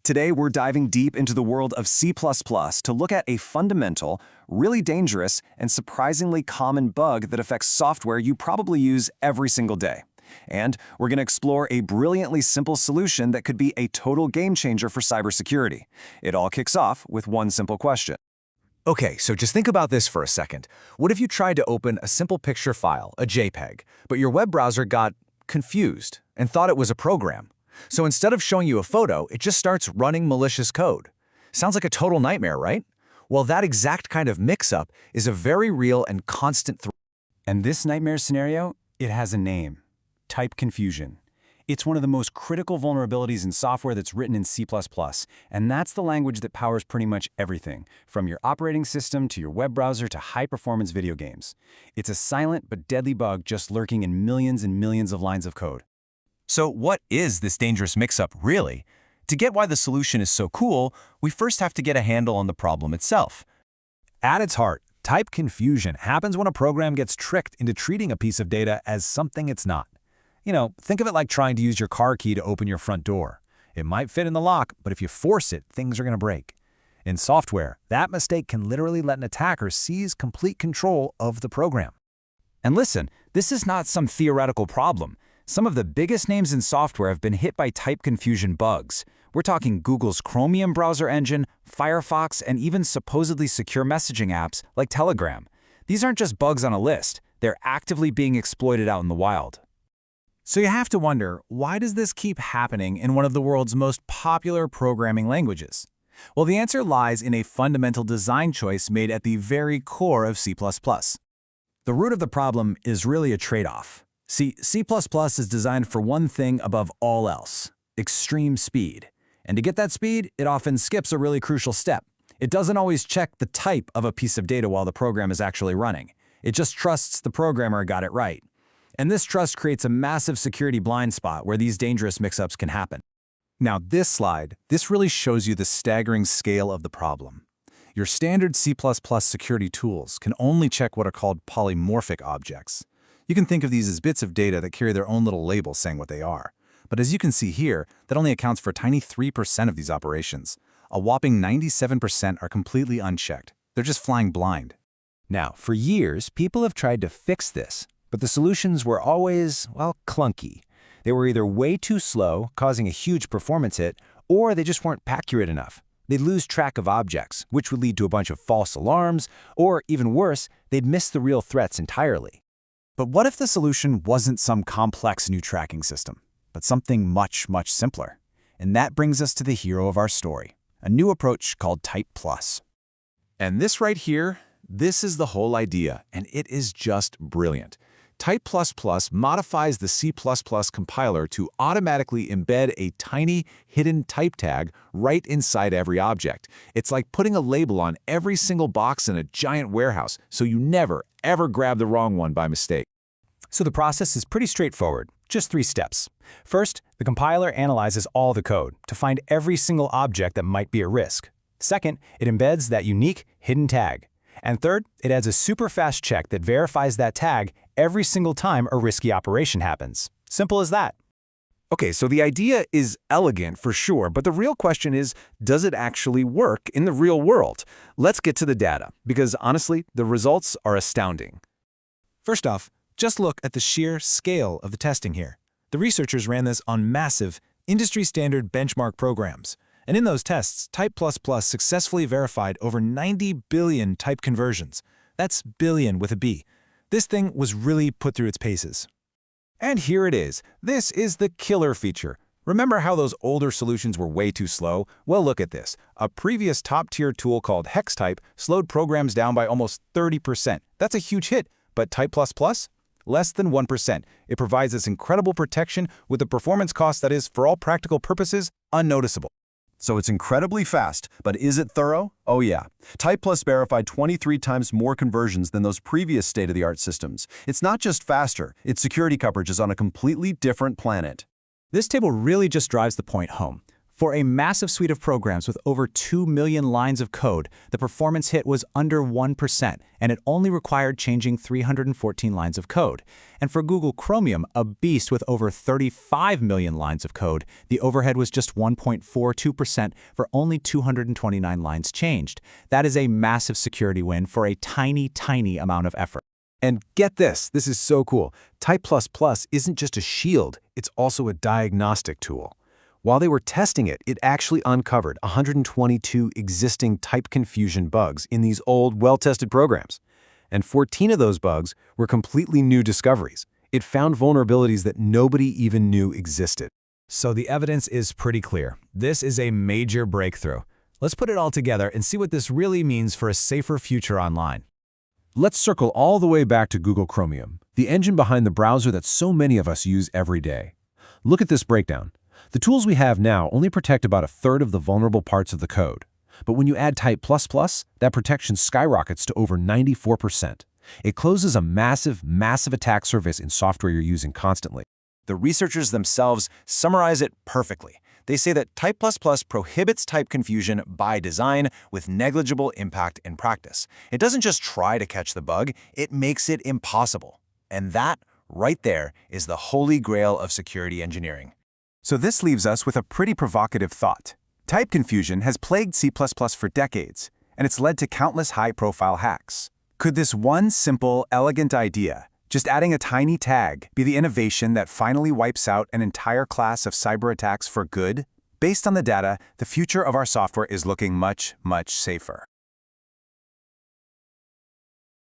Today, we're diving deep into the world of C++ to look at a fundamental, really dangerous, and surprisingly common bug that affects software you probably use every single day. And we're going to explore a brilliantly simple solution that could be a total game changer for cybersecurity. It all kicks off with one simple question. Okay, so just think about this for a second. What if you tried to open a simple picture file, a JPEG, but your web browser got confused and thought it was a program? So instead of showing you a photo, it just starts running malicious code. Sounds like a total nightmare, right? Well, that exact kind of mix-up is a very real and constant threat. And this nightmare scenario, it has a name: type confusion. It's one of the most critical vulnerabilities in software that's written in C++, and that's the language that powers pretty much everything, from your operating system to your web browser to high-performance video games. It's a silent but deadly bug just lurking in millions and millions of lines of code. So what is this dangerous mix-up really? To get why the solution is so cool, we first have to get a handle on the problem itself. At its heart, type confusion happens when a program gets tricked into treating a piece of data as something it's not. Think of it like trying to use your car key to open your front door. It might fit in the lock, but if you force it, things are going to break. In software, that mistake can literally let an attacker seize complete control of the program. And listen, this is not some theoretical problem. Some of the biggest names in software have been hit by type confusion bugs. We're talking Google's Chromium browser engine, Firefox, and even supposedly secure messaging apps like Telegram. These aren't just bugs on a list. They're actively being exploited out in the wild. So you have to wonder, why does this keep happening in one of the world's most popular programming languages? Well, the answer lies in a fundamental design choice made at the very core of C++. The root of the problem is really a trade-off. See, C++ is designed for one thing above all else: extreme speed. And to get that speed, it often skips a really crucial step. It doesn't always check the type of a piece of data while the program is actually running. It just trusts the programmer got it right. And this trust creates a massive security blind spot where these dangerous mix-ups can happen. Now, this really shows you the staggering scale of the problem. Your standard C++ security tools can only check what are called polymorphic objects. You can think of these as bits of data that carry their own little label saying what they are. But as you can see here, that only accounts for a tiny 3% of these operations. A whopping 97% are completely unchecked. They're just flying blind. Now, for years, people have tried to fix this, but the solutions were always, well, clunky. They were either way too slow, causing a huge performance hit, or they just weren't accurate enough. They'd lose track of objects, which would lead to a bunch of false alarms, or even worse, they'd miss the real threats entirely. But what if the solution wasn't some complex new tracking system, but something much, much simpler? And that brings us to the hero of our story, a new approach called Type+. And this right here, this is the whole idea, and it is just brilliant. Type++ modifies the C++ compiler to automatically embed a tiny hidden type tag right inside every object. It's like putting a label on every single box in a giant warehouse, so you never, ever grab the wrong one by mistake. So the process is pretty straightforward, just 3 steps. First, the compiler analyzes all the code to find every single object that might be a risk. Second, it embeds that unique hidden tag. And third, it adds a super fast check that verifies that tag every single time a risky operation happens. Simple as that. Okay, so the idea is elegant for sure, but the real question is, does it actually work in the real world? Let's get to the data, because honestly, the results are astounding. First off, just look at the sheer scale of the testing here. The researchers ran this on massive, industry-standard benchmark programs. And in those tests, Type++ successfully verified over 90 billion type conversions. That's billion with a B. This thing was really put through its paces. And here it is. This is the killer feature. Remember how those older solutions were way too slow? Well, look at this. A previous top-tier tool called HexType slowed programs down by almost 30%. That's a huge hit. But Type++? Less than 1%. It provides this incredible protection with a performance cost that is, for all practical purposes, unnoticeable. So it's incredibly fast, but is it thorough? Oh yeah. Type+ verified 23 times more conversions than those previous state-of-the-art systems. It's not just faster, its security coverage is on a completely different planet. This table really just drives the point home. For a massive suite of programs with over 2 million lines of code, the performance hit was under 1%, and it only required changing 314 lines of code. And for Google Chromium, a beast with over 35 million lines of code, the overhead was just 1.42% for only 229 lines changed. That is a massive security win for a tiny, tiny amount of effort. And get this is so cool. Type++ isn't just a shield, it's also a diagnostic tool. While they were testing it, it actually uncovered 122 existing type confusion bugs in these old, well-tested programs. And 14 of those bugs were completely new discoveries. It found vulnerabilities that nobody even knew existed. So the evidence is pretty clear. This is a major breakthrough. Let's put it all together and see what this really means for a safer future online. Let's circle all the way back to Google Chromium, the engine behind the browser that so many of us use every day. Look at this breakdown. The tools we have now only protect about a third of the vulnerable parts of the code. But when you add Type++, that protection skyrockets to over 94%. It closes a massive, massive attack surface in software you're using constantly. The researchers themselves summarize it perfectly. They say that Type++ prohibits type confusion by design with negligible impact in practice. It doesn't just try to catch the bug, it makes it impossible. And that, right there, is the holy grail of security engineering. So this leaves us with a pretty provocative thought. Type confusion has plagued C++ for decades, and it's led to countless high-profile hacks. Could this one simple, elegant idea, just adding a tiny tag, be the innovation that finally wipes out an entire class of cyber attacks for good? Based on the data, the future of our software is looking much, much safer.